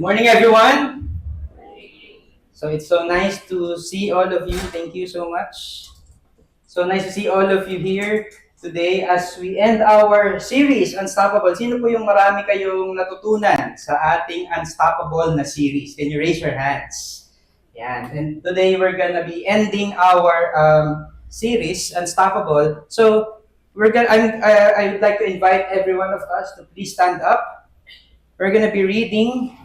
Morning, everyone. So it's so nice to see all of you. Thank you so much. So nice to see all of you here today as we end our series, Unstoppable. Sino po yung marami kayong natutunan sa ating Unstoppable na series? Can you raise your hands? Yan. And today we're gonna be ending our series, Unstoppable. So I would like to invite every one of us to please stand up. We're gonna be reading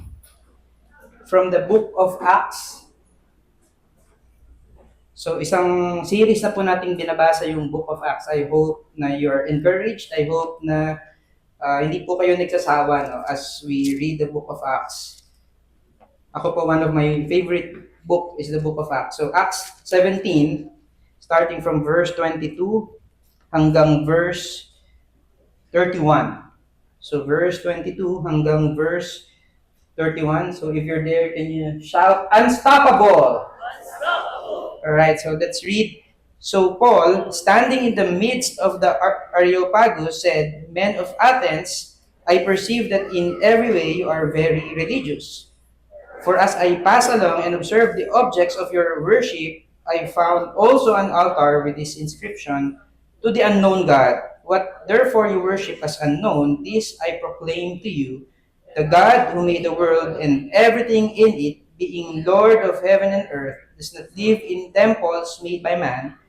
from the book of Acts. So isang series na po nating binabasa yung Book of Acts. I hope na you're encouraged. I hope na hindi po kayo nagsasawa no, as we read the Book of Acts. Ako po, one of my favorite book is the Book of Acts. So Acts 17, starting from verse 22 hanggang verse 31. So verse 22 hanggang verse 31. So if you're there, can you shout, Unstoppable! Alright, so let's read. So Paul, standing in the midst of the Areopagus, said, Men of Athens, I perceive that in every way you are very religious. For as I pass along and observe the objects of your worship, I found also an altar with this inscription, To the unknown God. What therefore you worship as unknown, this I proclaim to you, the God who made the world and everything in it, being Lord of heaven and earth, does not live in temples made by man,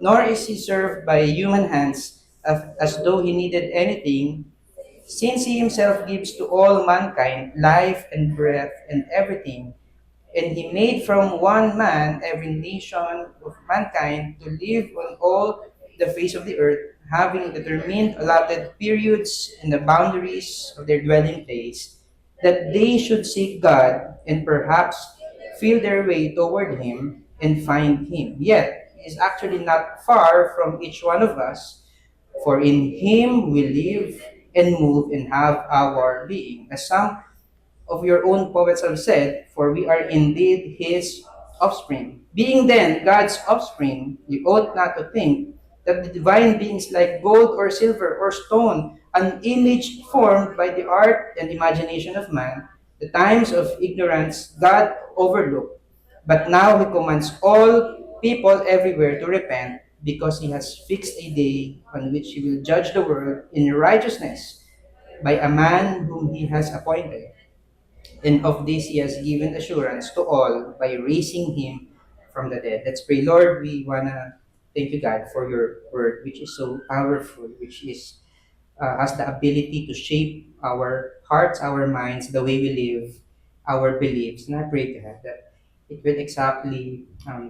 nor is he served by human hands as though he needed anything, since he himself gives to all mankind life and breath and everything. And he made from one man every nation of mankind to live on all the face of the earth, having determined allotted periods and the boundaries of their dwelling place, that they should seek God and perhaps feel their way toward Him and find Him. Yet, He is actually not far from each one of us, for in Him we live and move and have our being. As some of your own poets have said, for we are indeed His offspring. Being then God's offspring, you ought not to think that the divine beings like gold or silver or stone, an image formed by the art and imagination of man, the times of ignorance God overlooked. But now He commands all people everywhere to repent, because He has fixed a day on which He will judge the world in righteousness by a man whom He has appointed. And of this He has given assurance to all by raising Him from the dead. Let's pray. Lord, we want to thank you, God, for your word, which is so powerful, which has the ability to shape our hearts, our minds, the way we live, our beliefs. And I pray, God, that it will exactly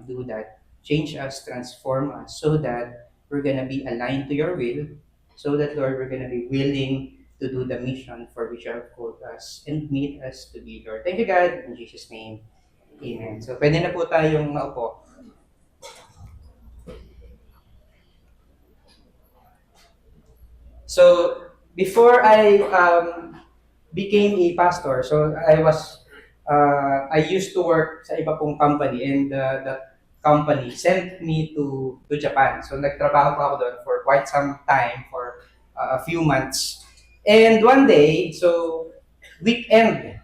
do that. Change us, transform us, so that we're going to be aligned to your will, so that, Lord, we're going to be willing to do the mission for which you have called us and meet us to be, Lord. Thank you, God. In Jesus' name, amen. So, pwede na po tayong maupo. So, before I became a pastor, so I used to work sa iba pong company, and the company sent me to Japan. So, nagtrabaho pa ako doon for quite some time, for a few months. And one day, so weekend,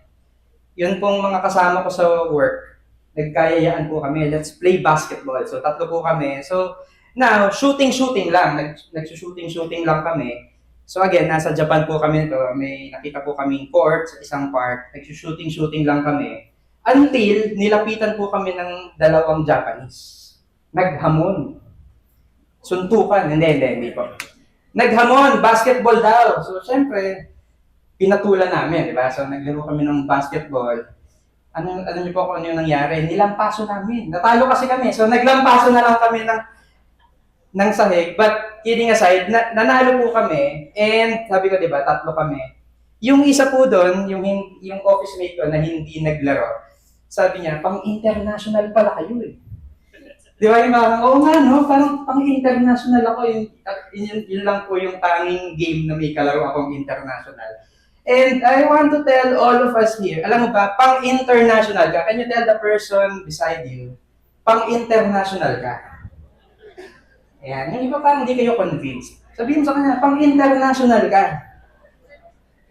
yun pong mga kasama ko sa work, nagkayayaan po kami, let's play basketball. So, tatlo po kami. So, now, shooting lang. Nagsushooting lang kami. So again, nasa Japan po kami nito. May nakita po kaming court sa isang park. Nagsushooting lang kami. Until nilapitan po kami ng dalawang Japanese. Naghamon. Suntukan. Hindi po. Naghamon, basketball daw. So syempre, pinatulan namin, di ba? So naglaro kami ng basketball. Alam niyo po kung ano yung nangyari? Nilampaso namin. Natalo kasi kami. So naglampaso na lang kami ng sahig. But kidding aside, nanalo po kami, and sabi ko, di ba, tatlo kami. Yung isa po doon, yung office mate ko na hindi naglaro, sabi niya, pang-international pala kayo eh. Di ba yung mga, oo nga no, parang pang-international ako, yun lang po yung tanging game na may kalaro akong international. And I want to tell all of us here, alam mo ba, pang-international ka, can you tell the person beside you, pang-international ka? Ayan, yung iba parang hindi kayo convinced. Sabihin mo sa kanya, pang-international ka.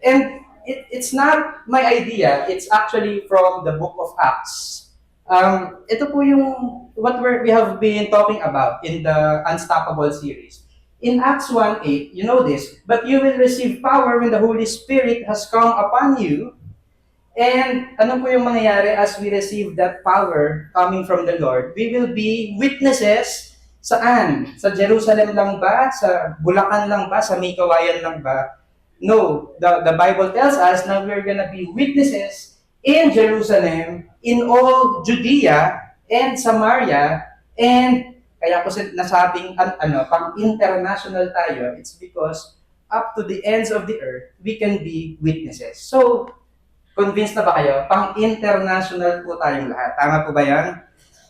And it's not my idea. It's actually from the book of Acts. Ito po yung we have been talking about in the Unstoppable series. In Acts 1:8, you know this, but you will receive power when the Holy Spirit has come upon you. And ano po yung mangyayari as we receive that power coming from the Lord? We will be witnesses saan? Sa Jerusalem lang ba? Sa Bulacan lang ba? Sa May Kawayan lang ba? No, the Bible tells us na we're gonna be witnesses in Jerusalem, in all Judea and Samaria, and kaya ko nasabing pang international tayo, it's because up to the ends of the earth, we can be witnesses. So, convinced na ba kayo? Pang-international po tayong lahat. Tama po ba yan?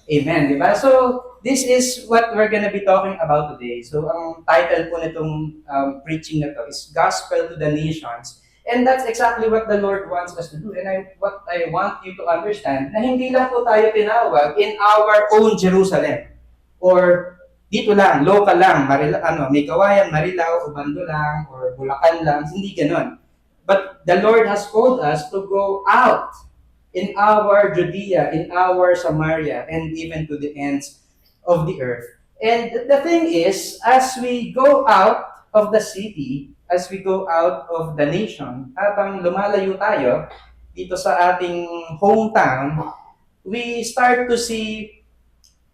Amen, di ba? So, this is what we're gonna be talking about today. So, ang title po nitong preaching na to is Gospel to the Nations. And that's exactly what the Lord wants us to do. And what I want you to understand, na hindi lang po tayo tinawag in our own Jerusalem. Or dito lang, local lang, May Kawayan, Marilao, Ubando lang, or Bulacan lang, hindi ganon. But the Lord has called us to go out in our Judea, in our Samaria, and even to the ends of the earth. And the thing is, as we go out of the city, as we go out of the nation, habang lumalayo tayo dito sa ating hometown, we start to see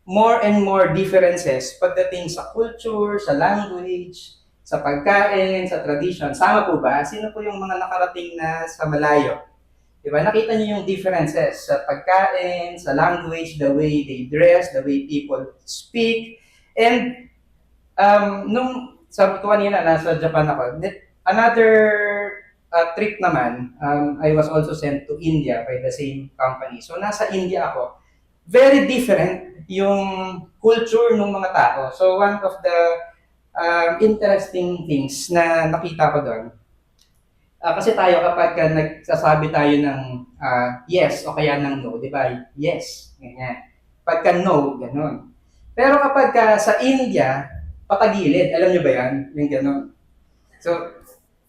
more and more differences pagdating sa culture, sa language, sa pagkain, sa tradition. Sama po ba? Sino po yung mga nakarating na sa malayo? Diba? Nakita niyo yung differences sa pagkain, sa language, the way they dress, the way people speak. And nung sabi ko kanina, nasa Japan ako, another trip naman, I was also sent to India by the same company. So nasa India ako, very different yung culture ng mga tao. So one of the interesting things na nakita ko doon. Kasi tayo kapag nagsasabi tayo ng yes o kaya ng no, di ba? Yes, ganyan. Pagka no, ganun. Pero kapag sa India, patagilid. Alam niyo ba yan? Yung ganun. So,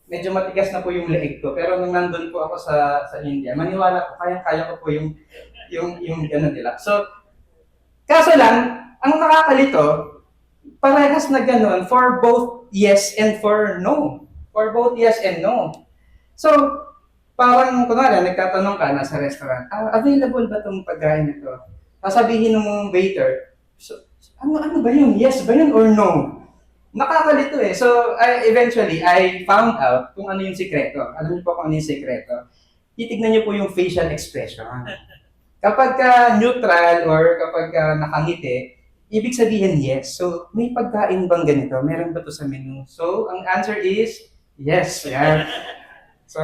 medyo matigas na po yung leeg ko. Pero nung nandun po ako sa India, maniwala ko, kaya ko po yung ganun nila. So, kaso lang, ang nakakalito, parehas na ganun for both yes and for no. For both yes and no. So, parang, kunwari, nagtatanong ka, nasa restaurant, available ba itong pagkain nito? Sasabihin ng waiter, so, ano ba yun? Yes ba yun or no? Nakakalito eh. So, eventually, I found out kung ano yung sikreto. Alam niyo po kung ano yung sikreto? Titignan niyo po yung facial expression. Kapag neutral or kapag nakangiti, ibig sabihin yes. So, may pagkain bang ganito? Meron ba to sa menu? So, ang answer is yes. Yan. So,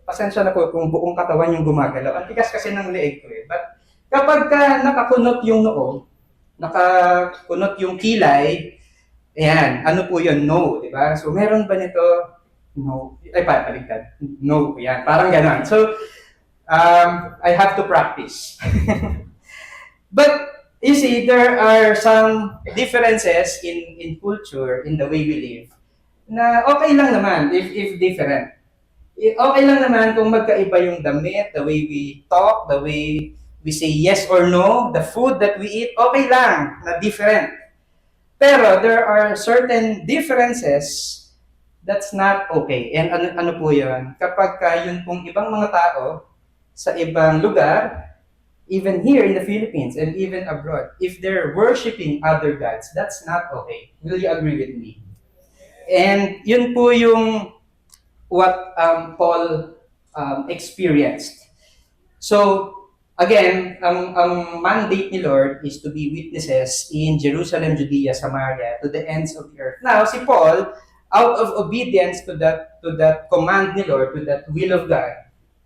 pasensya na po kung buong katawan yung gumagalaw. Ang tigas kasi ng leeg ko eh. But kapag nakakunot yung noo, nakakunot yung kilay, ayan, ano po yun? No, di ba? So, meron ba nito? No. Ay, paligtad. No, yan. Parang gano'n. So, I have to practice. But, you see, there are some differences in culture, in the way we live, na okay lang naman if different. Okay lang naman kung magkaiba yung damit, the way we talk, the way we say yes or no, the food that we eat, okay lang na different. Pero there are certain differences that's not okay. And ano po yun? Kapag yun pong ibang mga tao sa ibang lugar, even here in the Philippines and even abroad, if they're worshiping other gods, that's not okay. Will you agree with me? And yun po yung what Paul experienced. So, again, ang mandate ni Lord is to be witnesses in Jerusalem, Judea, Samaria, to the ends of the earth. Now, si Paul, out of obedience to that command ni Lord, to that will of God,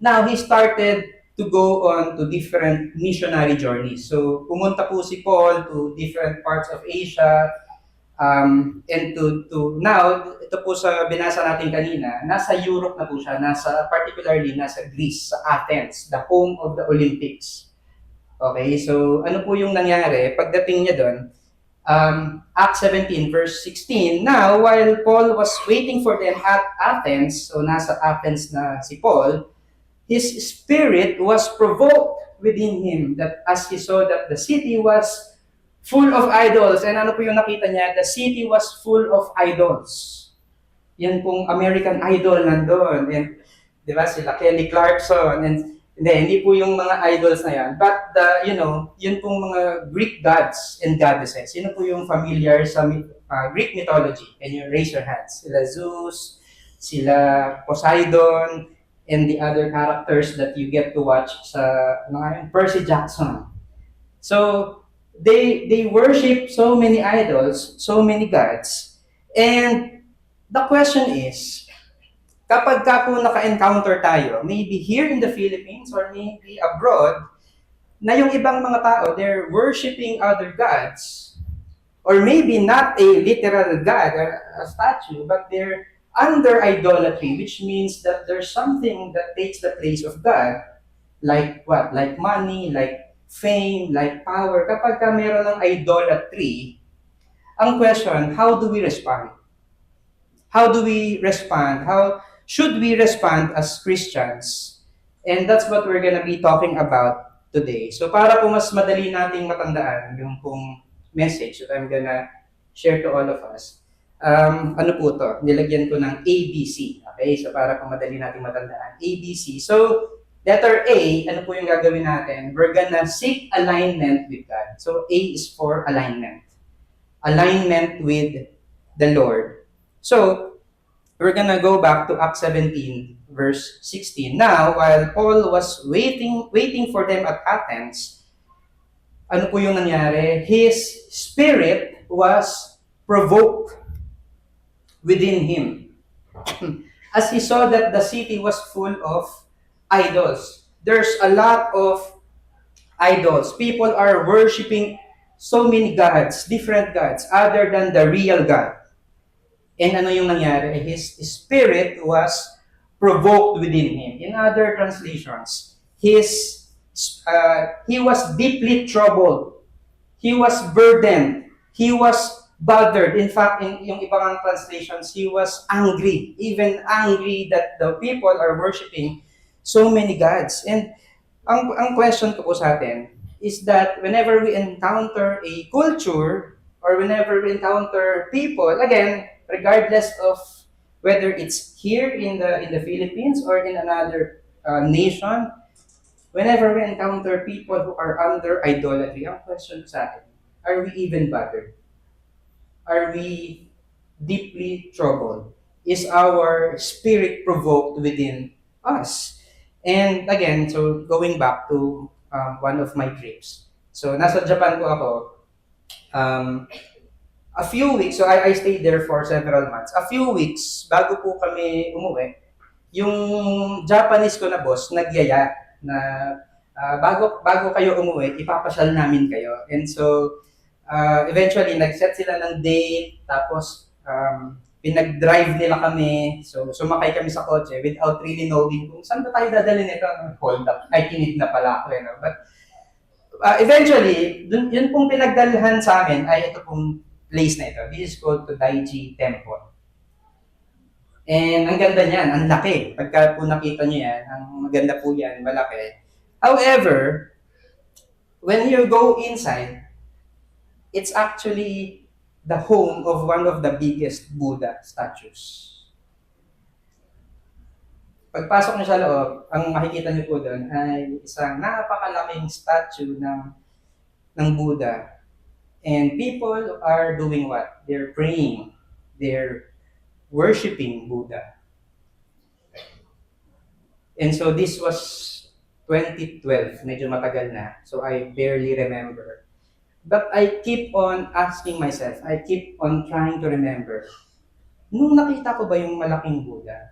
now he started to go on to different missionary journeys. So, pumunta po si Paul to different parts of Asia, and to now, ito po sa binasa natin kanina, nasa Europe na po siya, particularly nasa Greece, sa Athens, the home of the Olympics. Okay, so ano po yung nangyari? Pagdating niya doon, Acts 17 verse 16. Now, while Paul was waiting for them at Athens, so nasa Athens na si Paul, his spirit was provoked within him that as he saw that the city was full of idols. And ano po yung nakita niya? The city was full of idols. Yan pong American Idol nandun. And, di ba, sila Kelly Clarkson. And, hindi po yung mga idols na yan. But, yun pong mga Greek gods and goddesses. Yun po yung familiar sa Greek mythology. Can you raise your hands? Sila Zeus, sila Poseidon, and the other characters that you get to watch sa Percy Jackson. So, they worship so many idols, so many gods. And the question is, kapag ka po naka-encounter tayo, maybe here in the Philippines or maybe abroad, na yung ibang mga tao, they're worshiping other gods, or maybe not a literal god or a statue, but they're under idolatry, which means that there's something that takes the place of God, like what? Like money, like fame, like power. Kapag ka meron ng idolatry, ang question, how do we respond? How do we respond? How should we respond as Christians? And that's what we're gonna be talking about today. So para po mas madali nating matandaan yung pong message that I'm gonna share to all of us, ano po to? Nilagyan ko ng ABC. Okay? So para po madali nating matandaan. ABC. So, letter A, ano po yung gagawin natin? We're gonna seek alignment with God. So, A is for alignment. Alignment with the Lord. So, we're gonna go back to Acts 17, verse 16. Now, while Paul was waiting for them at Athens, ano po yung nangyari? His spirit was provoked within him. As he saw that the city was full of idols. There's a lot of idols. People are worshiping so many gods, different gods, other than the real God. And ano yung nangyari? His spirit was provoked within him. In other translations, he was deeply troubled. He was burdened. He was bothered. In fact, in yung ibang translations, he was angry. Even angry that the people are worshiping so many gods. And ang question ko po sa atin is that whenever we encounter a culture or whenever we encounter people, again, regardless of whether it's here in the Philippines or in another nation, whenever we encounter people who are under idolatry, ang question sa atin, are we even bothered? Are we deeply troubled? Is our spirit provoked within us? And again, so going back to one of my trips. So nasa Japan po ako, a few weeks, so I stayed there for several months. A few weeks, bago po kami umuwi, yung Japanese ko na boss, nagyaya na bago kayo umuwi, ipapasyal namin kayo. And so, eventually, nag-set sila ng date, tapos pinag-drive nila kami. So, sumakay kami sa kotse without really knowing kung saan ba tayo dadalhin nito. Hold up, ay kinid na pala ako. But eventually, yun pong pinagdalhan sa amin ay ito pong place na ito. This is called Todaiji Temple. And ang ganda niyan, ang laki. Pagka po nakita niyo yan, ang maganda po yan, malaki. However, when you go inside, it's actually the home of one of the biggest Buddha statues. Pagpasok niyo sa loob, ang makikita niyo po doon ay isang napakalaking statue ng Buddha. And people are doing what? They're praying. They're worshiping Buddha. And so this was 2012. Medyo matagal na. So I barely remember. But I keep on asking myself, I keep on trying to remember, nung nakita ko ba yung malaking Buddha,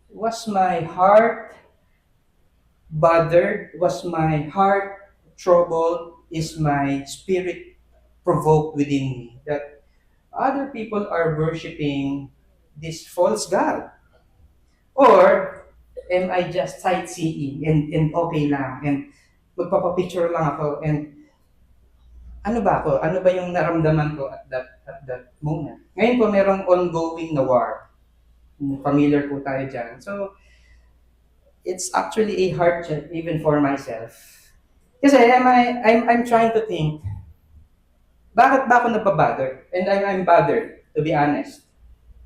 was my heart bothered? Was my heart troubled? Is my spirit provoked within me that other people are worshiping this false god? Or am I just sightseeing and okay lang and magpapapicture lang ako and ano ba ako? Ano ba yung naramdaman ko at that moment? Ngayon po, merong ongoing na war. Familiar po tayo dyan. So, it's actually a hard check even for myself. Kasi I'm trying to think, bakit ba ako nababother? And I'm bothered, to be honest.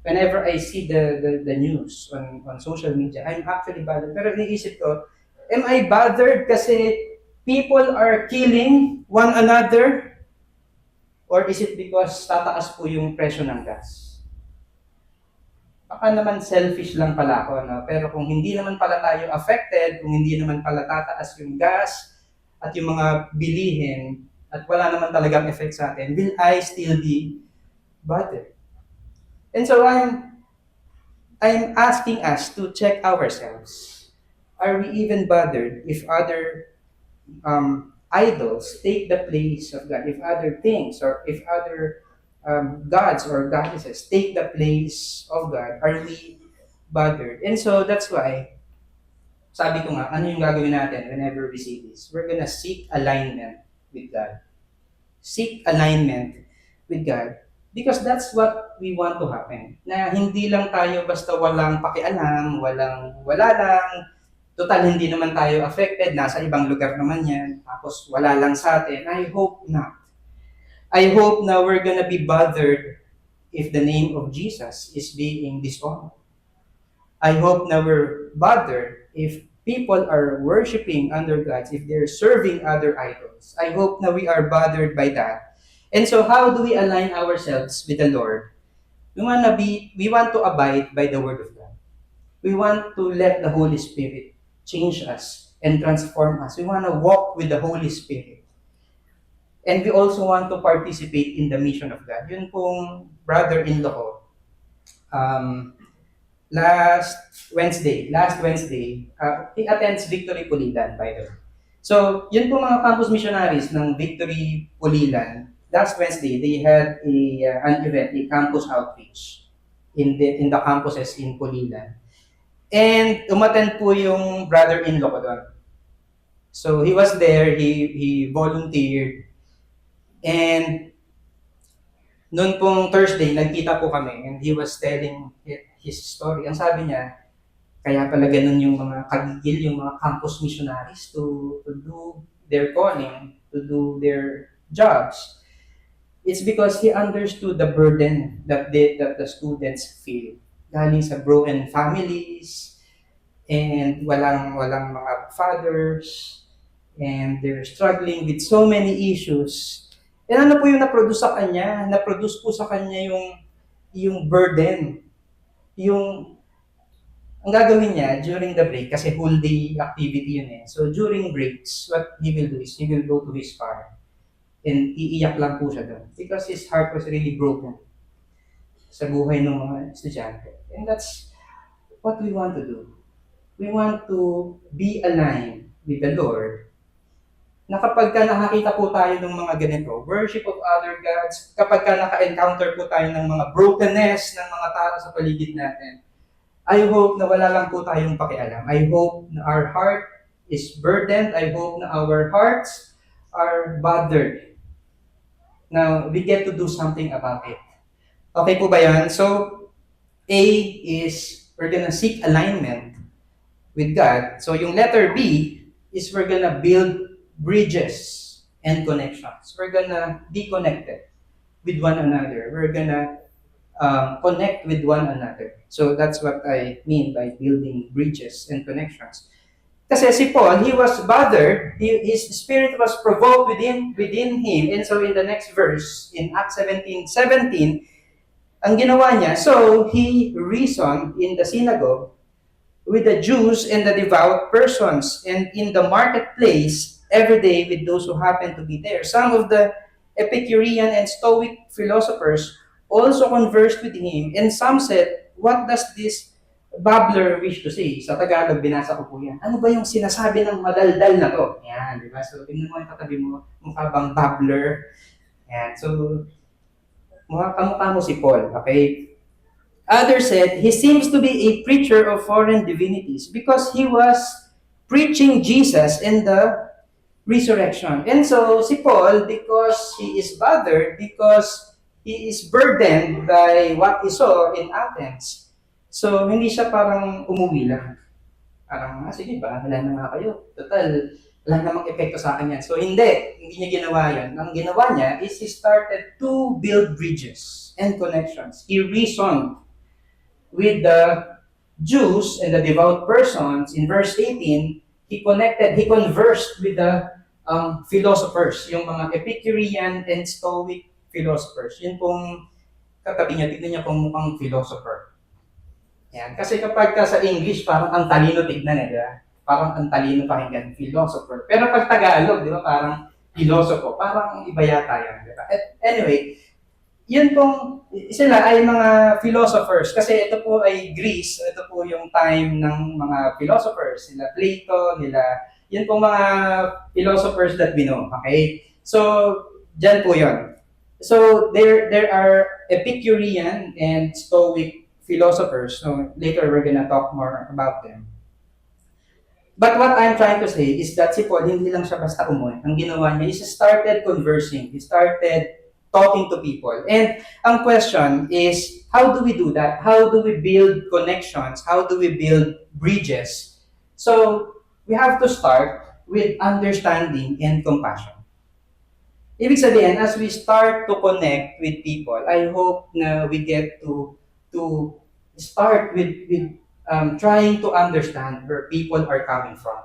Whenever I see the news on social media, I'm actually bothered. Pero iniisip ko, am I bothered kasi people are killing one another? Or is it because tataas po yung presyo ng gas? Baka naman selfish lang pala ako, no? Pero kung hindi naman pala tayo affected, kung hindi naman pala tataas yung gas at yung mga bilihin, at wala naman talagang effect sa atin, will I still be bothered? And so I'm asking us to check ourselves. Are we even bothered if other idols take the place of God? If other things or if other gods or goddesses take the place of God, are we bothered? And so that's why, sabi ko nga, ano yung gagawin natin whenever we see this? We're gonna seek alignment with God. Seek alignment with God. Because that's what we want to happen. Na hindi lang tayo basta walang pakialam, wala lang, total hindi naman tayo affected, nasa ibang lugar naman yan, tapos wala lang sa atin. I hope not. I hope na we're gonna be bothered if the name of Jesus is being dishonored. I hope na we're bothered if people are worshiping other gods, if they're serving other idols. I hope na we are bothered by that. And so how do we align ourselves with the Lord? We want to abide by the word of God. We want to let the Holy Spirit change us and transform us. We want to walk with the Holy Spirit. And we also want to participate in the mission of God. Yun pong brother-in-law ko, last Wednesday, he attends Victory Pulilan, by the way. So, yun po mga campus missionaries ng Victory Pulilan, last Wednesday, they had an event, a campus outreach in the campuses in Pulilan. And umattend po yung brother-in-law ko doon. So, he was there, he volunteered, and noon pong Thursday, nagkita po kami, and he was telling his story. Ang sabi niya, kaya pala ganun yung mga kagigil, yung mga campus missionaries to do their calling, to do their jobs. It's because he understood the burden that the students feel. Galing sa broken families, and walang mga fathers, and they're struggling with so many issues. And ano po yung na-produce sa kanya? Na-produce po sa kanya yung burden. Ang gagawin niya during the break, kasi whole day activity yun eh. So during breaks, what he will do is he will go to his car and iiyak lang po siya doon because his heart was really broken sa buhay ng mga estudyante. And that's what we want to do. We want to be aligned with the Lord, na kapag ka nakakita po tayo ng mga ganito, worship of other gods, kapag ka naka-encounter po tayo ng mga brokenness ng mga tao sa paligid natin, I hope na wala lang po tayong pakialam. I hope na our heart is burdened. I hope na our hearts are bothered. Now, we get to do something about it. Okay po ba yan? So, A is we're gonna seek alignment with God. So, yung letter B is we're gonna build bridges and connections. We're gonna be connected with one another. We're gonna connect with one another. So that's what I mean by building bridges and connections. Kasi si Paul, he was bothered, his spirit was provoked within him. And so in the next verse, in Acts 17:17, ang ginawa niya, so he reasoned in the synagogue with the Jews and the devout persons, and in the marketplace every day with those who happened to be there. Some of the Epicurean and Stoic philosophers also conversed with him, and some said, "What does this babbler wish to say?" Sa Tagalog, binasa ko po yan. Ano ba yung sinasabi ng madaldal na to? Yan, di ba? So, tingnan mo yung katabi mo, mukha bang babbler? Yan. So, kamukha mo si Paul, okay? Others said, he seems to be a preacher of foreign divinities because he was preaching Jesus and the resurrection. And so, si Paul, because he is bothered, because he is burdened by what he saw in Athens, so hindi siya parang umuwi lang. Parang, sige ba, wala na nga kayo. Total, wala namang epekto sa akin yan. So hindi niya ginawa yan. Ang ginawa niya is he started to build bridges and connections. He reasoned with the Jews and the devout persons. In verse 18, he conversed with the philosophers, yung mga Epicurean and Stoic philosophers. Yun pong katabi niya, tignan niya pong mukhang philosopher. Yan. Kasi kapag ka sa English, parang ang talino tignan di ba? Parang ang talino pakinggan, philosopher. Pero pag Tagalog, di ba, parang philosopher, parang iba yata yan, di ba? Anyway, yun pong, sila ay mga philosophers. Kasi ito po ay Greece, ito po yung time ng mga philosophers, sila Plato, yun pong mga philosophers that we know, okay? So, dyan po yun. So, there are Epicurean and Stoic philosophers. So later we're gonna talk more about them. But what I'm trying to say is that si Paul, hindi lang siya basta umuwi. Ang ginawa niya is he started conversing. He started talking to people. And ang question is, how do we do that? How do we build connections? How do we build bridges? So we have to start with understanding and compassion. Ibig sabihin, as we start to connect with people, I hope na we get to start with trying to understand where people are coming from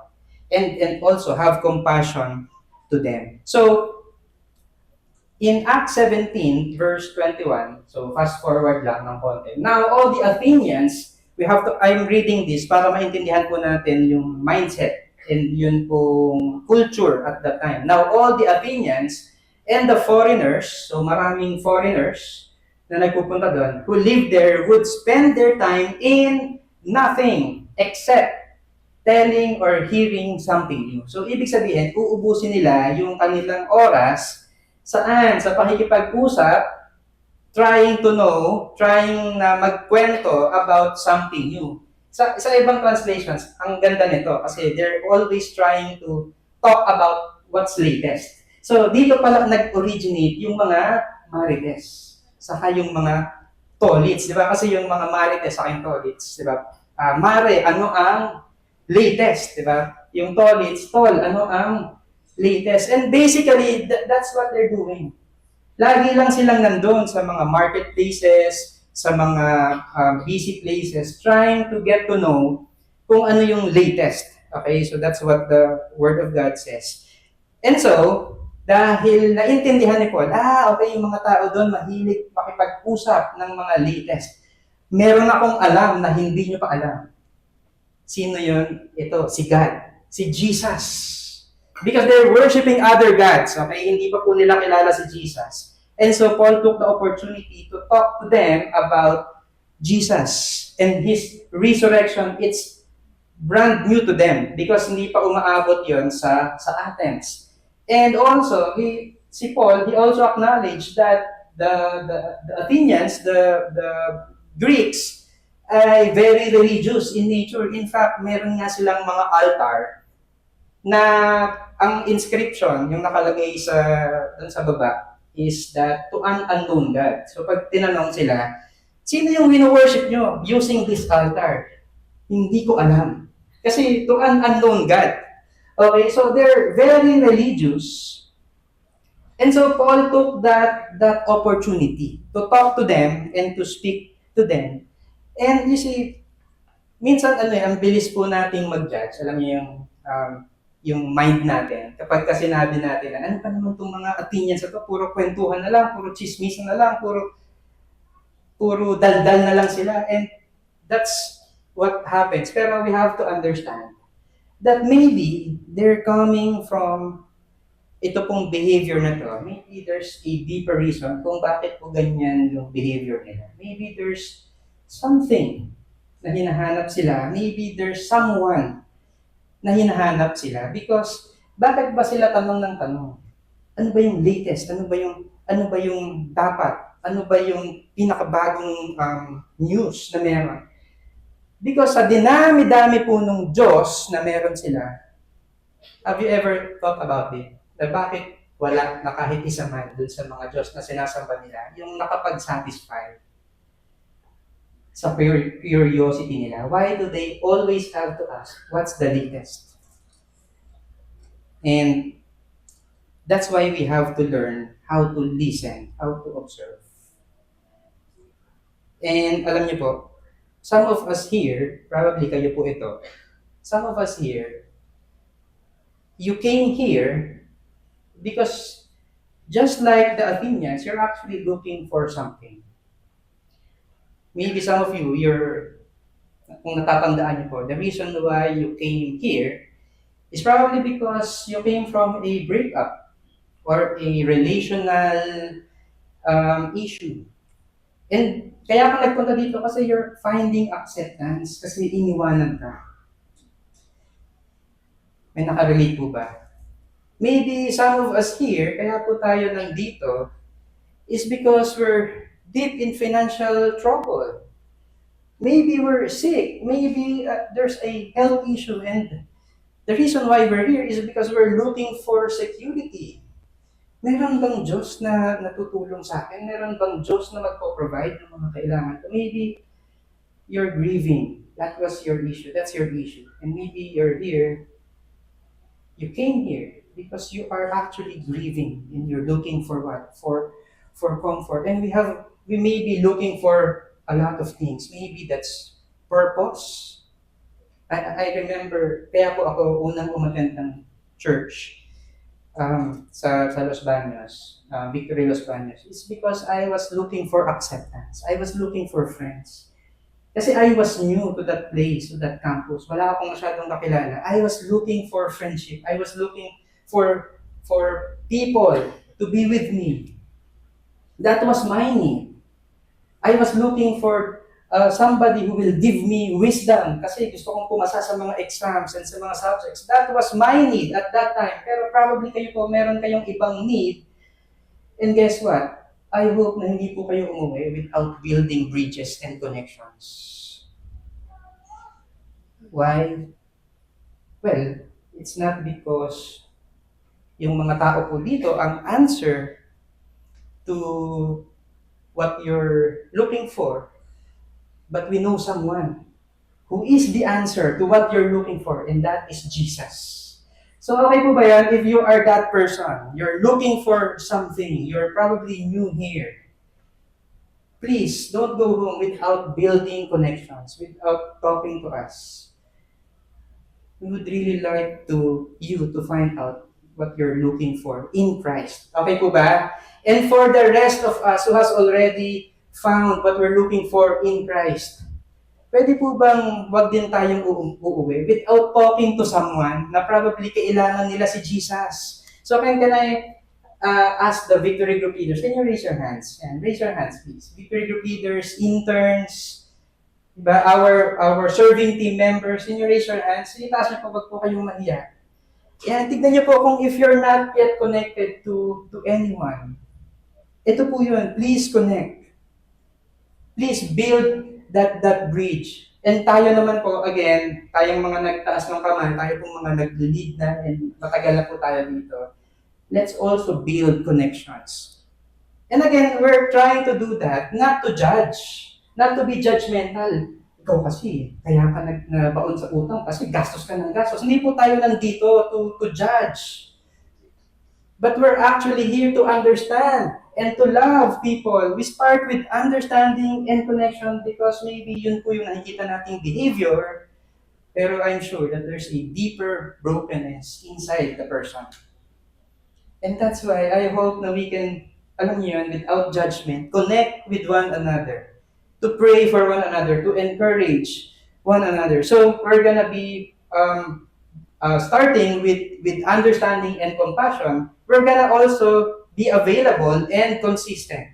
and also have compassion to them. So, in Acts 17, verse 21, so fast forward lang ng konti. Now, all the Athenians, I'm reading this para maintindihan po natin yung mindset and yun pong culture at that time. Now, all the Athenians and the foreigners, so maraming foreigners, na nagpupunta doon, who live there would spend their time in nothing except telling or hearing something new. So, ibig sabihin, uubusin nila yung kanilang oras saan? Sa pakikipag-usap, trying to know, trying na magkwento about something new. Sa ibang translations, ang ganda nito kasi they're always trying to talk about what's latest. So, dito pala nag-originate yung mga marites. Saka yung mga tolits, di ba? Kasi yung mga marites sa aking tolits, di ba? Mare, ano ang latest, di ba? Yung tolits, tol, ano ang latest. And basically, that's what they're doing. Lagi lang silang nandun sa mga marketplaces, sa mga busy places, trying to get to know kung ano yung latest. Okay, so that's what the Word of God says. And so, dahil naintindihan ni Paul, okay, yung mga tao doon mahilig makipag-usap ng mga latest. Meron akong alam na hindi nyo pa alam. Sino yun? Ito, si God. Si Jesus. Because they're worshiping other gods. Okay? Hindi pa po nila kilala si Jesus. And so Paul took the opportunity to talk to them about Jesus and His resurrection. It's brand new to them because hindi pa umaabot yon sa Athens. And also, si Paul, he also acknowledged that the Athenians, the Greeks, ay very religious in nature. In fact, meron nga silang mga altar na ang inscription, yung nakalagay dun sa baba, is that to an unknown God. So pag tinanong sila, sino yung wino-worship nyo using this altar? Hindi ko alam. Kasi to an unknown God. Okay, so they're very religious. And so Paul took that opportunity to talk to them and to speak to them. And you see, minsan ang bilis po nating mag-judge. Alam niyo yung mind natin. Kapag kasi sinabi natin, ano pa naman itong mga Athenians ito, puro kwentuhan na lang, puro chismisan na lang, puro daldal na lang sila. And that's what happens. Pero we have to understand that maybe they're coming from ito pong behavior na to. Maybe there's a deeper reason kung bakit po ganyan yung behavior nila. Maybe there's something na hinahanap sila. Maybe there's someone na hinahanap sila. Because bakit ba sila tanong ng tanong? Ano ba yung latest? Ano ba yung dapat? Ano ba yung pinakabagong news na meron? Because sa dinami-dami po nung Diyos na meron sila, Have you ever thought about it? Na bakit wala na kahit isa man dun sa mga Diyos na sinasamba nila, yung nakapag-satisfy sa curiosity nila? Why do they always have to ask, what's the latest? And that's why we have to learn how to listen, how to observe. And alam niyo po, some of us here, probably kayo po ito, some of us here, you came here because just like the Athenians, you're actually looking for something. Maybe some of you, kung natatandaan niyo po, the reason why you came here is probably because you came from a breakup or a relational issue. And kaya ka nagpunta dito kasi you're finding acceptance, kasi iniwanan ka. May nakarelate po ba? Maybe some of us here, kaya po tayo nandito, is because we're deep in financial trouble. Maybe we're sick. Maybe there's a health issue, and the reason why we're here is because we're looking for security. Meron bang Diyos na natutulong sa akin? Meron bang Diyos na magpo-provide ng mga kailangan ko? Maybe you're grieving. That was your issue. That's your issue. And maybe you're here. You came here because you are actually grieving and you're looking for what? For comfort. And we may be looking for a lot of things. Maybe that's purpose. I remember, kaya po ako unang umattend ng church sa Los Baños, Victory Los Baños. It's because I was looking for acceptance. I was looking for friends. Kasi I was new to that place, to that campus. Wala akong masyadong kakilala. I was looking for friendship. I was looking for people to be with me. That was my need. I was looking for somebody who will give me wisdom kasi gusto kong pumasa sa mga exams and sa mga subjects. That was my need at that time. Pero probably kayo po, meron kayong ibang need. And guess what? I hope na hindi po kayo umuwi without building bridges and connections. Why? Well, it's not because yung mga tao po dito ang answer to what you're looking for. But we know someone who is the answer to what you're looking for, and that is Jesus. So okay po ba yan? If you are that person, you're looking for something, you're probably new here, please don't go home without building connections, without talking to us. We would really like you to find out what you're looking for in Christ. Okay po ba? And for the rest of us who has already found what we're looking for in Christ, pwede po bang wag din tayong uuwi without talking to someone na probably kailangan nila si Jesus? So can I ask the Victory Group leaders, can you raise your hands? And raise your hands, please. Victory Group leaders, interns, diba? Our serving team members, can you raise your hands? Itaas niyo po, wag po kayong mahiya. Yan, tignan niyo po kung if you're not yet connected to anyone. Ito po yun, please connect. Please build that bridge. And tayo naman po, again, tayong mga nagtaas ng kamay, tayo pong mga nag-lead na, and matagal na po tayo dito. Let's also build connections. And again, we're trying to do that, not to judge, not to be judgmental. Ikaw kasi, kaya ka nagbaon sa utang kasi gastos ka ng gastos. Hindi po tayo nandito to judge. But we're actually here to understand and to love people. We start with understanding and connection because maybe yun po yung nakikita nating behavior, pero I'm sure that there's a deeper brokenness inside the person. And that's why I hope na we can, alam niyo yun, without judgment, connect with one another, to pray for one another, to encourage one another. So we're gonna be starting with understanding and compassion. We're gonna also be available and consistent.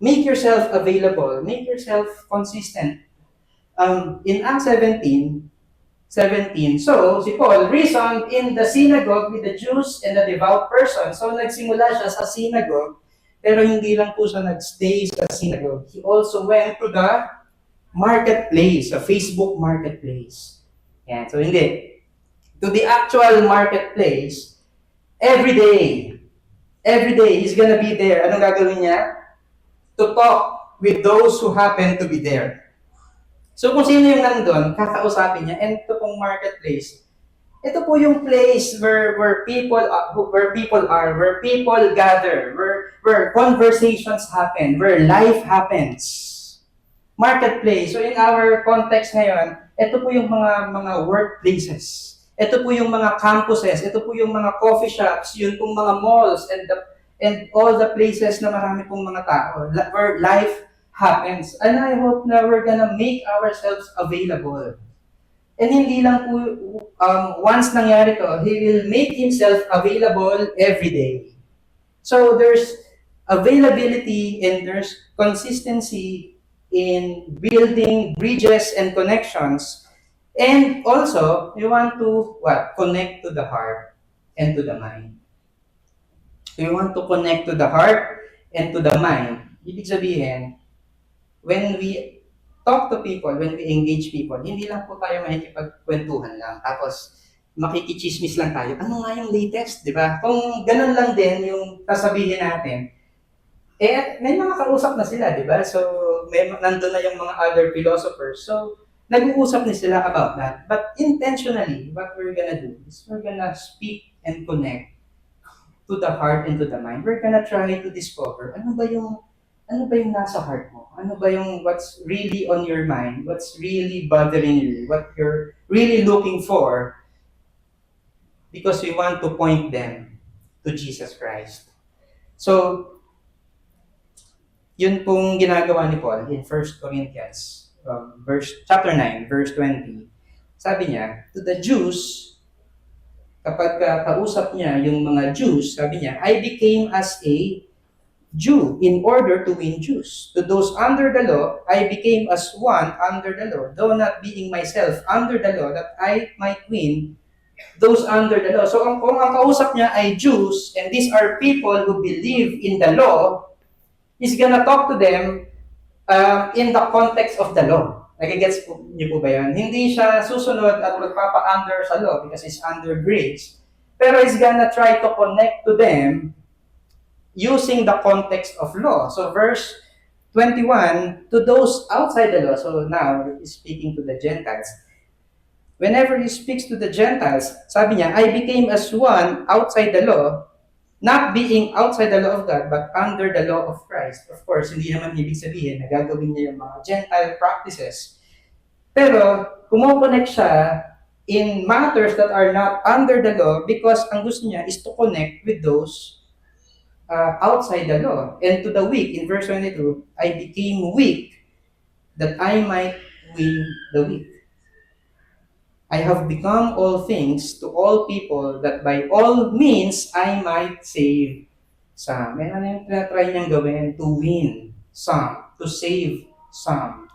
Make yourself available. Make yourself consistent. In Acts 17, so si Paul reasoned in the synagogue with the Jews and the devout persons. So nagsimula siya sa synagogue, pero hindi lang po siya nagstay sa synagogue. He also went to the marketplace, a Facebook marketplace. Yan, so hindi. to the actual marketplace, every day, he's gonna be there. Anong gagawin niya? To talk with those who happen to be there. So kung sino yung nandun, kakausapin niya, and ito pong marketplace, ito po yung place where people are, where people gather, where conversations happen, where life happens. Marketplace. So in our context ngayon, ito po yung mga workplaces. Ito po yung mga campuses, ito po yung mga coffee shops, yun pong mga malls and all the places na marami pong mga tao where life happens. And I hope na we're gonna make ourselves available. And hindi lang po, once nangyari to, He will make Himself available every day. So there's availability and there's consistency in building bridges and connections. And also, you want to what? Connect to the heart and to the mind. So you want to connect to the heart and to the mind. Ibig sabihin, when we talk to people, when we engage people, hindi lang po tayo makikipagkwentuhan lang. Tapos, makikichismis lang tayo. Ano nga yung latest, di ba? Kung ganun lang din yung sasabihin natin, eh, may mga kausap na sila, di ba? So, nandun na yung mga other philosophers. So, nag-uusap na sila about that. But intentionally, what we're gonna do is we're gonna speak and connect to the heart and to the mind. We're gonna try to discover ano ba yung nasa heart mo? Ano ba yung what's really on your mind? What's really bothering you? What you're really looking for? Because we want to point them to Jesus Christ. So, yun pong ginagawa ni Paul in 1 Corinthians chapter 9, verse 20. Sabi niya, to the Jews, kapag kausap niya yung mga Jews, sabi niya, I became as a Jew in order to win Jews. To those under the law, I became as one under the law, though not being myself under the law, that I might win those under the law. So kung ang kausap niya ay Jews, and these are people who believe in the law, he's gonna talk to them in the context of the law. Nagigets niyo po ba yan? Hindi siya susunod at magpapa-under sa law because he's under grace. Pero he's gonna try to connect to them using the context of law. So verse 21, to those outside the law, so now he's speaking to the Gentiles. Whenever he speaks to the Gentiles, sabi niya, I became as one outside the law, not being outside the law of God, but under the law of Christ. Of course, hindi naman ibig sabihin na gagawin niya yung mga Gentile practices. Pero, kumokonek siya in matters that are not under the law because ang gusto niya is to connect with those outside the law. And to the weak, in verse 22, I became weak that I might win the weak. I have become all things to all people that by all means I might save some. And ano yung tinatry niyang gawin? To win some. To save some.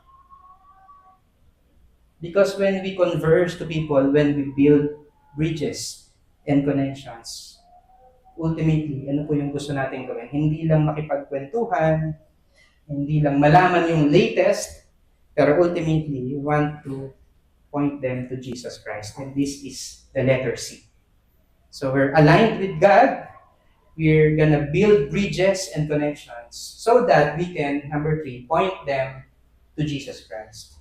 Because when we converse to people, when we build bridges and connections, ultimately, ano po yung gusto natin gawin? Hindi lang makipagkwentuhan, hindi lang malaman yung latest, pero ultimately, we want to point them to Jesus Christ. And this is the letter C. So we're aligned with God. We're gonna build bridges and connections so that we can, number 3, point them to Jesus Christ.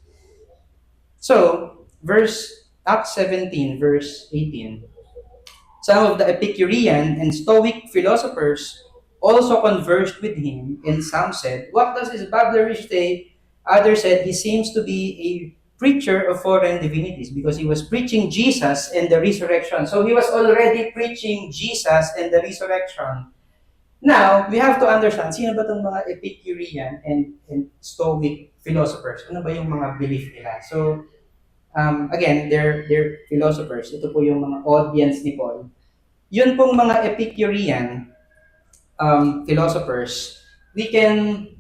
So, Acts 17, verse 18. Some of the Epicurean and Stoic philosophers also conversed with him, and some said, what does this babbler say? Others said, he seems to be a preacher of foreign divinities because he was preaching Jesus and the resurrection. So he was already preaching Jesus and the resurrection. Now, we have to understand, sino ba itong mga Epicurean and Stoic philosophers? Ano ba yung mga belief nila? So, again, they're philosophers. Ito po yung mga audience ni Paul. Yun pong mga Epicurean philosophers, we can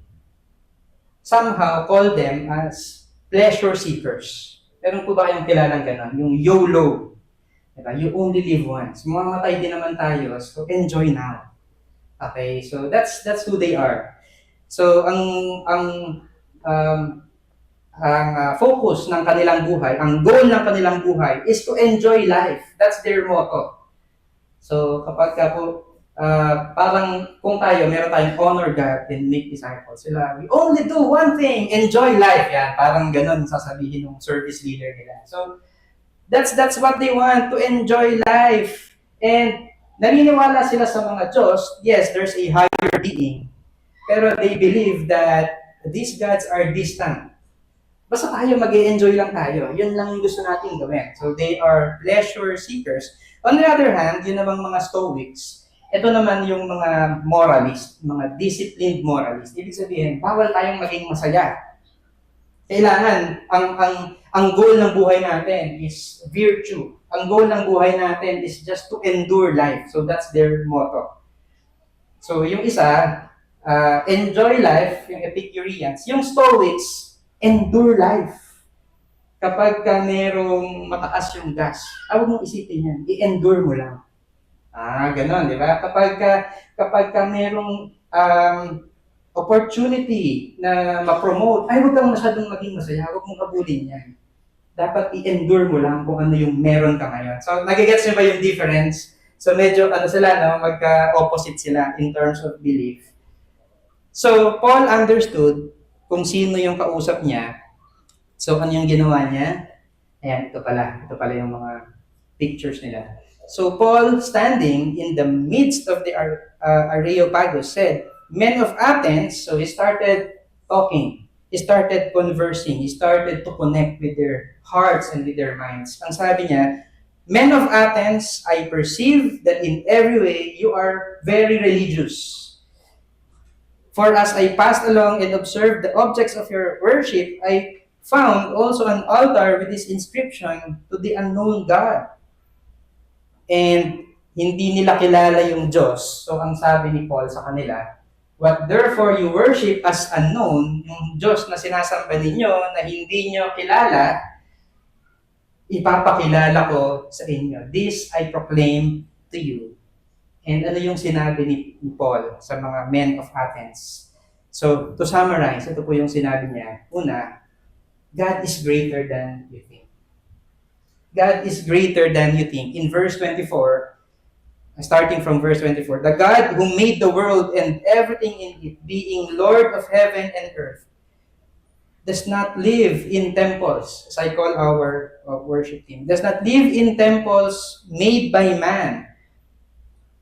somehow call them as pleasure seekers. Meron po ba kayong kilalang gano'n? Yung YOLO. Diba? You only live once. Mamamatay din naman tayo, so enjoy now. Okay, so that's who they are. So focus ng kanilang buhay, ang goal ng kanilang buhay is to enjoy life. That's their motto. So kapag ka po, parang kung meron tayong honor God and make disciples. Sila, we only do one thing, enjoy life. Yan, parang ganun sasabihin ng service leader nila. So that's what they want, to enjoy life. And naniniwala sila sa mga Diyos. Yes, there's a higher being. Pero they believe that these gods are distant. Basta tayo mag-enjoy lang tayo. Yun lang yung gusto natin gawin. So they are pleasure seekers. On the other hand, yun namang mga Stoics, ito naman yung mga moralist, mga disciplined moralist. Ibig sabihin, bawal tayong maging masaya. Kailangan, ang goal ng buhay natin is virtue. Ang goal ng buhay natin is just to endure life. So that's their motto. So yung isa, enjoy life, yung Epicureans. Yung Stoics, endure life. Kapag ka merong mataas yung gas, huwag mong isipin yan, i-endure mo lang. Ganon, di ba? Kapag ka merong opportunity na ma-promote, huwag kang masyadong maging masaya, huwag mong kabulin yan. Dapat i-endure mo lang kung ano yung meron ka ngayon. So, nagigets nyo ba yung difference? So, medyo magka-opposite sila in terms of belief. So, Paul understood kung sino yung kausap niya. So, ano yung ginawa niya? Ayan, ito pala yung mga pictures nila. So, Paul, standing in the midst of the Areopagus, said, "Men of Athens," so he started talking, he started conversing, he started to connect with their hearts and with their minds. Ang sabi niya, "Men of Athens, I perceive that in every way you are very religious. For as I passed along and observed the objects of your worship, I found also an altar with this inscription, to the unknown God." And hindi nila kilala yung Diyos. So ang sabi ni Paul sa kanila, "What therefore you worship as unknown," yung Diyos na sinasamba ninyo na hindi nyo kilala, ipapakilala ko sa inyo. "This I proclaim to you." And ano yung sinabi ni Paul sa mga men of Athens? So, to summarize, ito po yung sinabi niya. Una, God is greater than you think. God is greater than you think. In verse 24, starting from verse 24, "The God who made the world and everything in it, being Lord of heaven and earth, does not live in temples," as I call our worship team, "does not live in temples made by man,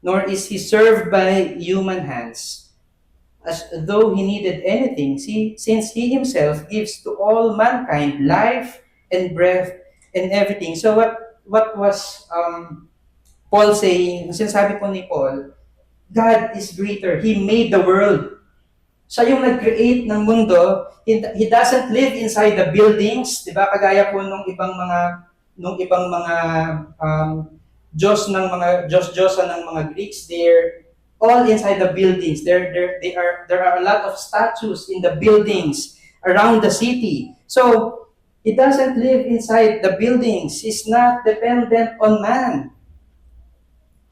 nor is he served by human hands, as though he needed anything, since he himself gives to all mankind life and breath and everything." So what was Paul saying? Sinasabi po ni Paul, God is greater. He made the world. Siya yung nag-create ng mundo. He doesn't live inside the buildings, 'di ba? Kagaya po nung ibang mga Diyos-Diyosan ng mga Greeks, they're all inside the buildings. There are a lot of statues in the buildings around the city. So he doesn't live inside the buildings. He's not dependent on man.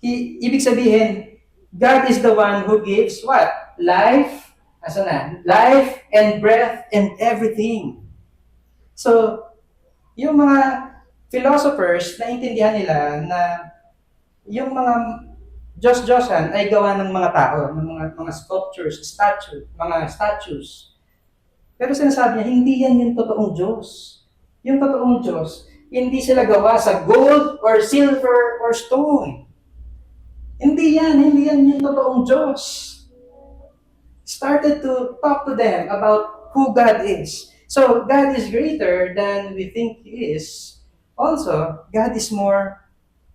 Ibig sabihin, God is the one who gives what? Life, life and breath and everything. So, yung mga philosophers, naintindihan nila na yung mga Diyos-Diyosan ay gawa ng mga tao, ng mga sculptures, mga statues. Pero sinasabi niya, hindi yan yung totoong Diyos. Yung totoong Diyos, hindi sila gawa sa gold or silver or stone. Hindi yan yung totoong Diyos. Started to talk to them about who God is. So, God is greater than we think He is. Also, God is more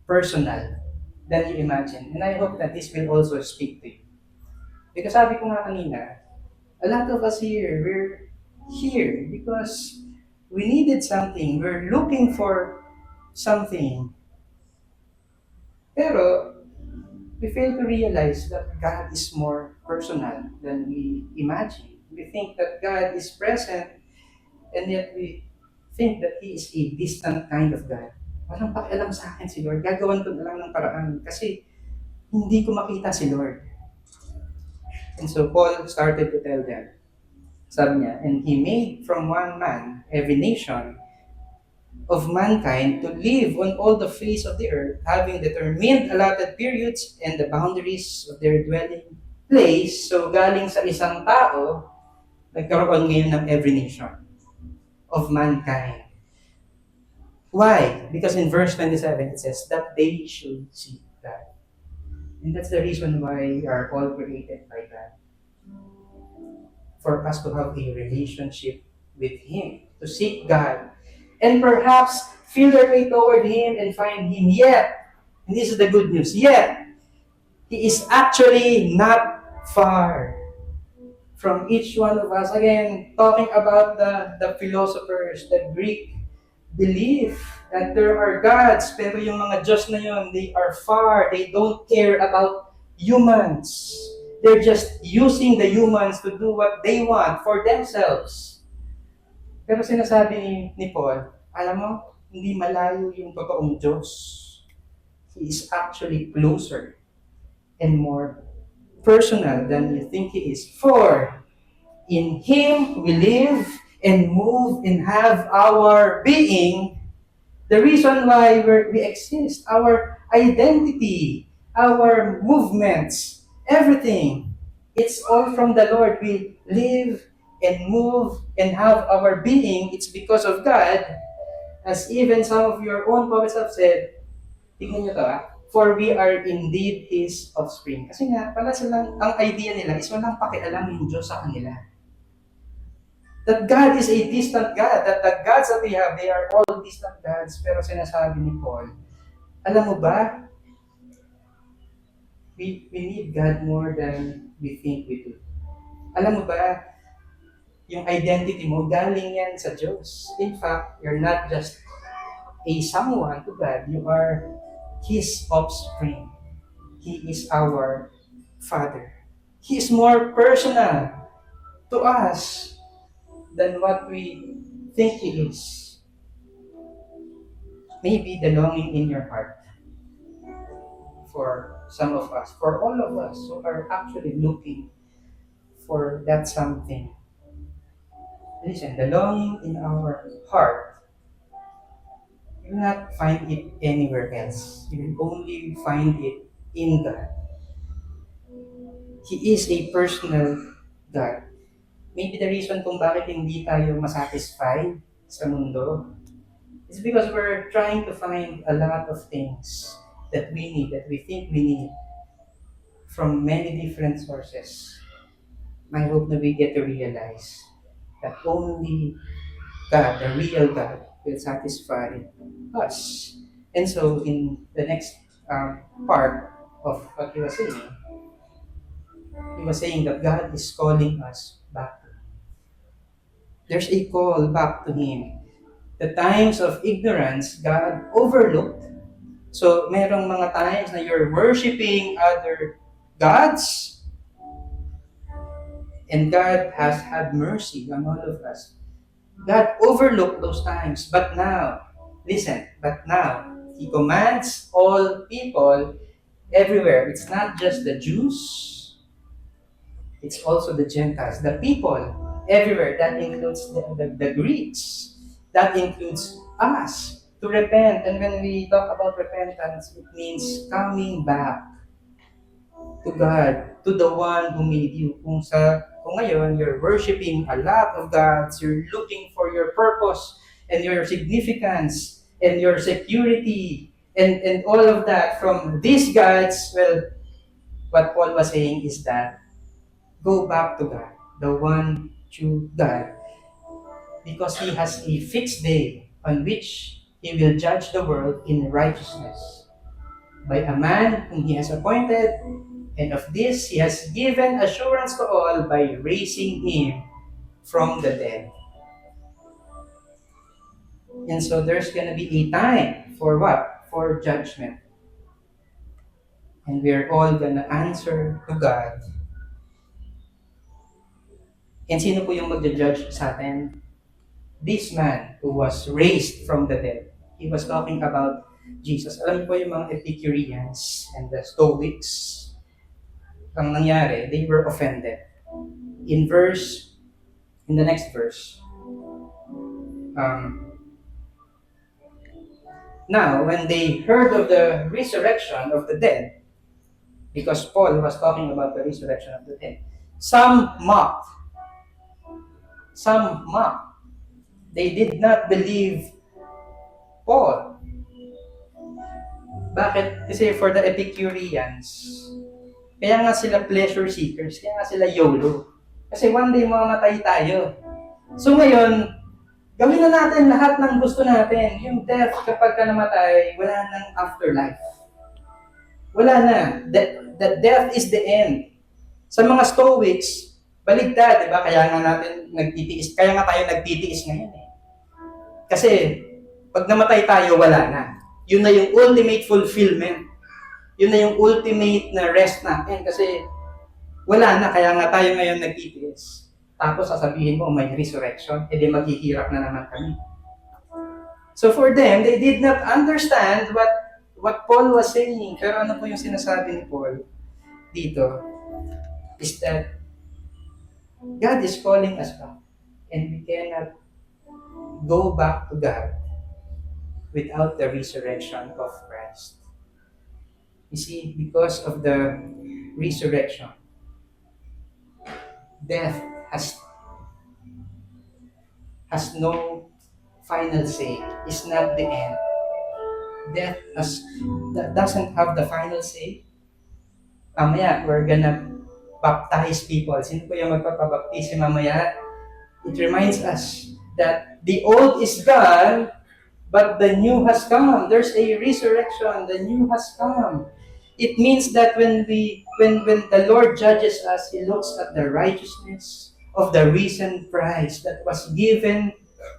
personal than you imagine. And I hope that this will also speak to you. Because sabi ko nga kanina, a lot of us here, we're here because we needed something. We're looking for something. Pero, we fail to realize that God is more personal than we imagine. We think that God is present, and yet we think that He is a distant kind of God. Walang pakialam sa akin si Lord. Gagawan ko na lang ng paraan kasi hindi ko makita si Lord. And so Paul started to tell them, Sabi niya, and He made from one man every nation of mankind to live on all the face of the earth, having determined allotted periods and the boundaries of their dwelling place. So galing sa isang tao, nagkaroon ngayon ng every nation of mankind. Why? Because in verse 27 it says that they should see God. And that's the reason why we are all created by God. For us to have a relationship with Him, to seek God, and perhaps feel their way toward Him and find Him. Yet, and this is the good news, yet, He is actually not far from each one of us. Again, talking about the philosophers, the Greek belief that there are gods, pero yung mga Diyos na yun, they are far. They don't care about humans. They're just using the humans to do what they want for themselves. Pero sinasabi ni Paul, alam mo, hindi malayo yung totoong Diyos. He is actually closer and more personal than you think He is. For in Him we live and move and have our being. The reason why we exist, our identity, our movements, everything, it's all from the Lord. We live and move and have our being. It's because of God. As even some of your own poets have said, tingnan nyo to for we are indeed His offspring. Kasi nga, pala silang, ang idea nila is walang pakialam yung Diyos sa kanila. That God is a distant God. That the gods that we have, they are all distant gods. Pero sinasabi ni Paul, alam mo ba, we need God more than we think we do. Alam mo ba, yung identity mo, galing yan sa Diyos. In fact, you're not just a someone to God. You are His offspring. He is our Father. He is more personal to us than what we think He is. Maybe the longing in your heart for some of us, for all of us who are actually looking for that something. Listen, the longing in our heart, you will not find it anywhere else. You will only find it in God. He is a personal God. Maybe the reason kung bakit hindi tayo masatisfied sa mundo is because we're trying to find a lot of things that we need, that we think we need from many different sources. My hope na we get to realize that only God, the real God, will satisfy us. And so in the next part of what he was saying that God is calling us back. There's a call back to Him. The times of ignorance, God overlooked. So, merong mga times na you're worshiping other gods, and God has had mercy on all of us. God overlooked those times. But now, listen, He commands all people everywhere. It's not just the Jews, it's also the Gentiles, the people everywhere. That includes the Greeks. That includes us to repent. And when we talk about repentance, it means coming back to God, to the one who made you. Kung ngayon, you're worshiping a lot of gods, you're looking for your purpose and your significance and your security and all of that from these gods, well, what Paul was saying is that go back to God, the one true God, because He has a fixed day on which He will judge the world in righteousness by a man whom He has appointed, and of this He has given assurance to all by raising Him from the dead. And so there's going to be a time for what? For judgment. And we're all going to answer to God. And sino po yung mag-judge sa atin? This man who was raised from the dead. He was talking about Jesus. Alam niyo po yung mga Epicureans and the Stoics, ang nangyari, they were offended. In verse in the next verse. Um, Now, when they heard of the resurrection of the dead, because Paul was talking about the resurrection of the dead, some mocked. Some mocked. They did not believe Paul. Bakit? Kasi for the Epicureans, kaya nga sila pleasure seekers, kaya nga sila YOLO. Kasi one day mamamatay tayo. So ngayon, gawin na natin lahat ng gusto natin. Yung death, kapag ka namatay, wala nang afterlife. Wala na. The death is the end. Sa mga Stoics, baligtad, di ba? Kaya nga tayo nagtitiis ngayon eh. Kasi, pag namatay tayo, wala na. Yun na yung ultimate fulfillment. Yun na yung ultimate na rest natin. Kasi, wala na. Kaya nga tayo ngayon nagtitiis. Tapos sasabihin mo, may resurrection, edi maghihirap na naman kami. So for them, they did not understand what Paul was saying. Pero ano po yung sinasabi ni Paul dito? Is that God is calling us back. And we cannot go back to God without the resurrection of Christ. You see, because of the resurrection, death has no final say. It's not the end. Death doesn't have the final say. Mamaya, we're gonna baptize people. Sino po yung magpapabaptise mamaya? It reminds us that the old is gone, but the new has come. There's a resurrection. The new has come. It means that when the Lord judges us, He looks at the righteousness of the risen Christ that was given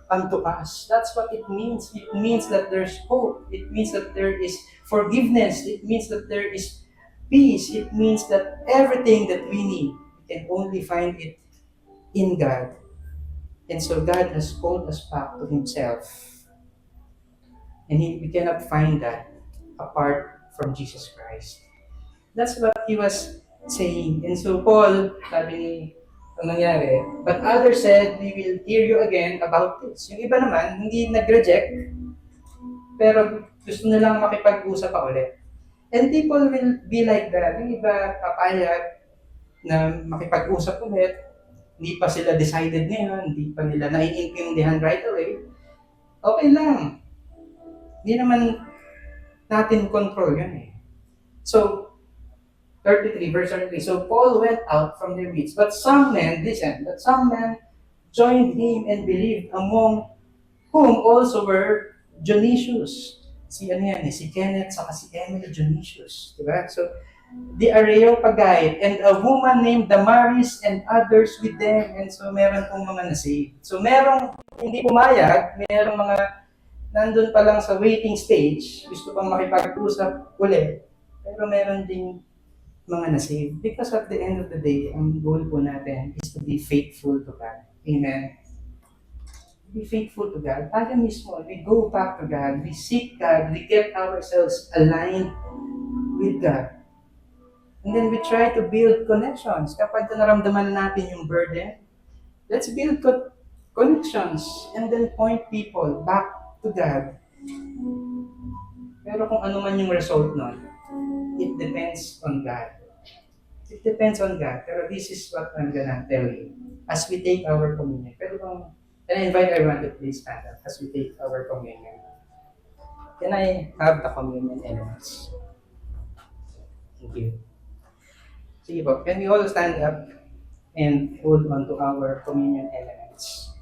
unto us. That's what it means. It means that there's hope. It means that there is forgiveness. It means that there is peace. It means that everything that we need, we can only find it in God. And so God has called us back to Himself. And we cannot find that apart from Jesus Christ. That's what he was saying. And so Paul, sabi ni, ang nangyari, but others said, we will hear you again about this. Yung iba naman, hindi nag-reject, pero gusto nilang makipag-usap pa ulit. And people will be like that. Yung iba papayag na makipag-usap ulit, hindi pa sila decided ngayon, hindi pa nila naiintindihan right away. Okay lang. Hindi naman natin control yan eh. So, 33, verse 33. So Paul went out from their midst, but some men joined him and believed, among whom also were Dionysius. Si Kenneth, saka si Emily Dionysius. Diba? So, the Areopagite, and a woman named Damaris, and others with them. And so, meron pong mga nasave. So, merong hindi pumayag, merong mga nandun pa lang sa waiting stage, gusto pang makipag-usap ulit, pero meron ding mga nasave. Because at the end of the day, ang goal po natin is to be faithful to God. Amen? Be faithful to God. Tayo mismo, we go back to God, we seek God, we get ourselves aligned with God. And then we try to build connections. Kapag naramdaman natin yung burden, let's build connections and then point people back to God. Pero kung ano man yung result nun, it depends on God. It depends on God. Pero this is what I'm gonna tell you as we take our communion. Pero can I invite everyone to please stand up as we take our communion? Can I have the communion elements? Thank you. Sige po, can we all stand up and hold on to our communion elements?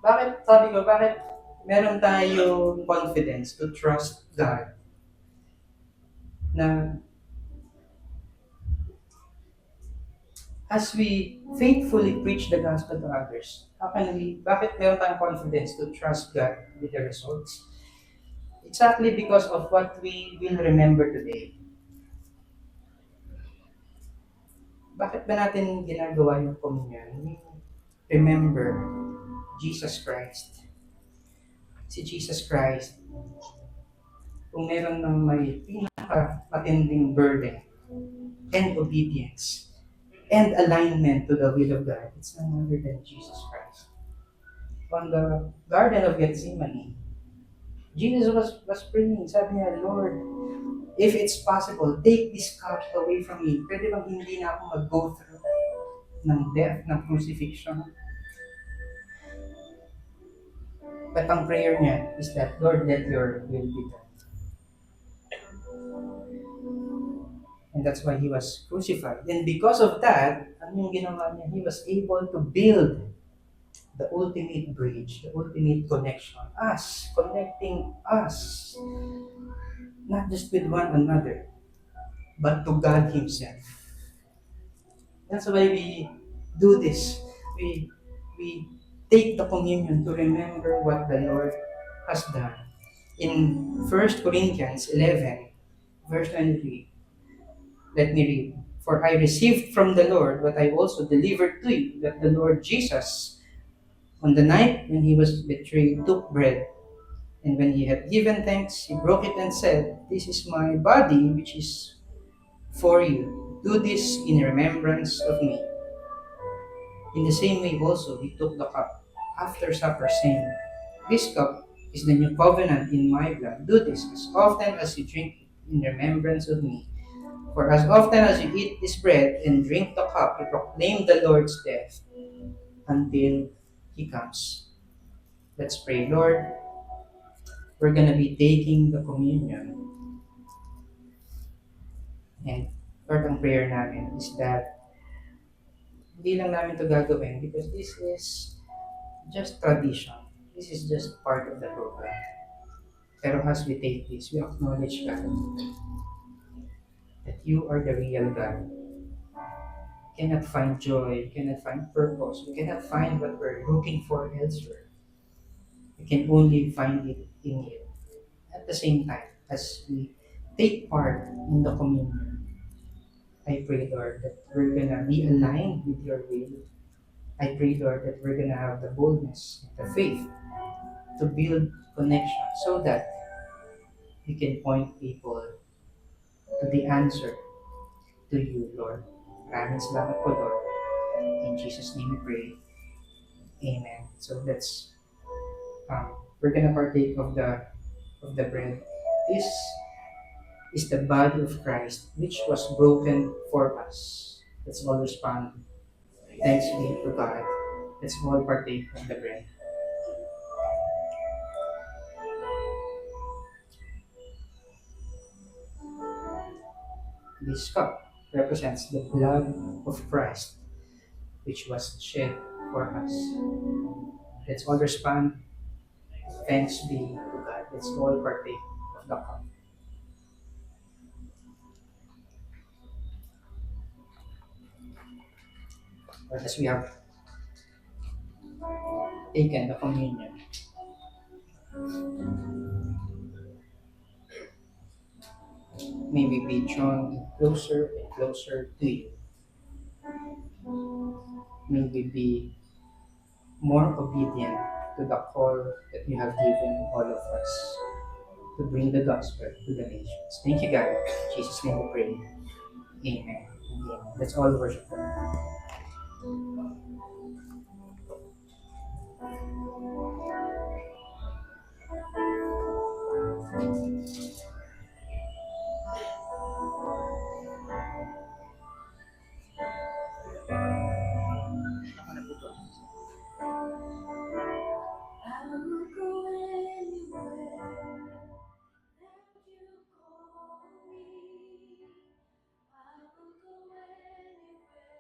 Bakit meron tayong confidence to trust God na as we faithfully preach the gospel to others, bakit meron tayong confidence to trust God with the results? Exactly because of what we will remember today. Bakit ba natin ginagawa yung communion? We remember Jesus Christ. si Jesus Christ, kung meron ng may pinaka-matinding burden and obedience and alignment to the will of God, it's none other than Jesus Christ. On the Garden of Gethsemane, Jesus was praying. Sabi niya, Lord, if it's possible, take this cup away from me. Pwede bang hindi na ako mag-go through ng death, ng crucifixion? But ang prayer niya is that, Lord, let your will be done. And that's why he was crucified. And because of that, ano yung ginawa niya? He was able to build the ultimate bridge, the ultimate connection. Us, connecting us, not just with one another, but to God Himself. That's why we do this. We take the communion to remember what the Lord has done. In 1 Corinthians 11, verse 23, let me read. For I received from the Lord what I also delivered to you, that the Lord Jesus, on the night when he was betrayed, took bread. And when he had given thanks, he broke it and said, This is my body, which is for you. Do this in remembrance of me. In the same way also, he took the cup after supper, saying, This cup is the new covenant in my blood. Do this as often as you drink it in remembrance of me. For as often as you eat this bread and drink the cup, you proclaim the Lord's death until he comes. Let's pray. Lord, we're going to be taking the communion. And Lord, ang prayer namin is that hindi lang namin ito gagawin because this is just tradition. This is just part of the program. Pero as we take this, we acknowledge, God, that you are the real God. We cannot find joy, we cannot find purpose, we cannot find what we're looking for elsewhere. We can only find it in you. At the same time, as we take part in the communion, I pray, Lord, that we're gonna be aligned with your will. I pray, Lord, that we're gonna have the boldness, the faith to build connection so that we can point people to the answer to you, Lord. Maraming salamat po, Lord. In Jesus' name we pray. Amen. So we're gonna partake of the bread. This is the body of Christ, which was broken for us. Let's all respond. Thanks be to God. Let's all partake of the bread. This cup represents the blood of Christ, which was shed for us. Let's all respond. Thanks be to God. Let's all partake of the cup. As we have taken the communion, may we be drawn closer and closer to you. May we be more obedient to the call that you have given all of us to bring the gospel to the nations. Thank you, God. In Jesus' name we pray. Amen. Amen. Let's all worship God. I will go anywhere that you call me. I will go anywhere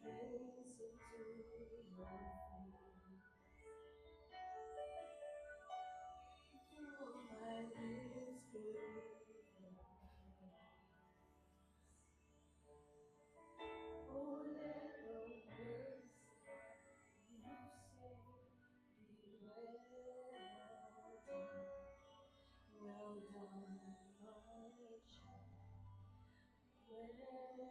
gaze into your face, through my history. Oh, let the words you say be well done, my child, well done.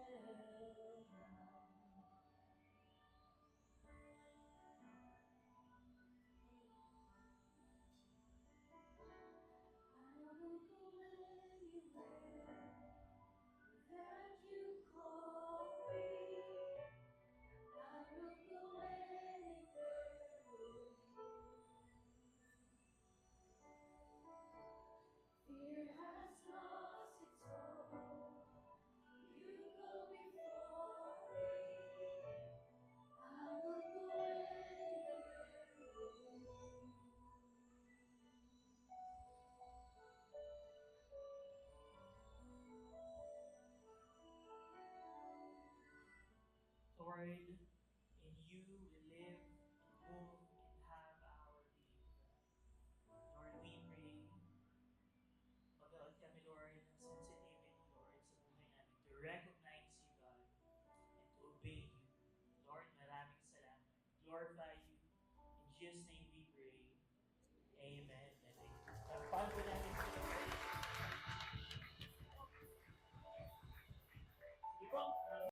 I will go anywhere that you call me. I will go anywhere with you. Fear has lost its hold. You go before me. I will go anywhere with you. Lord, in you we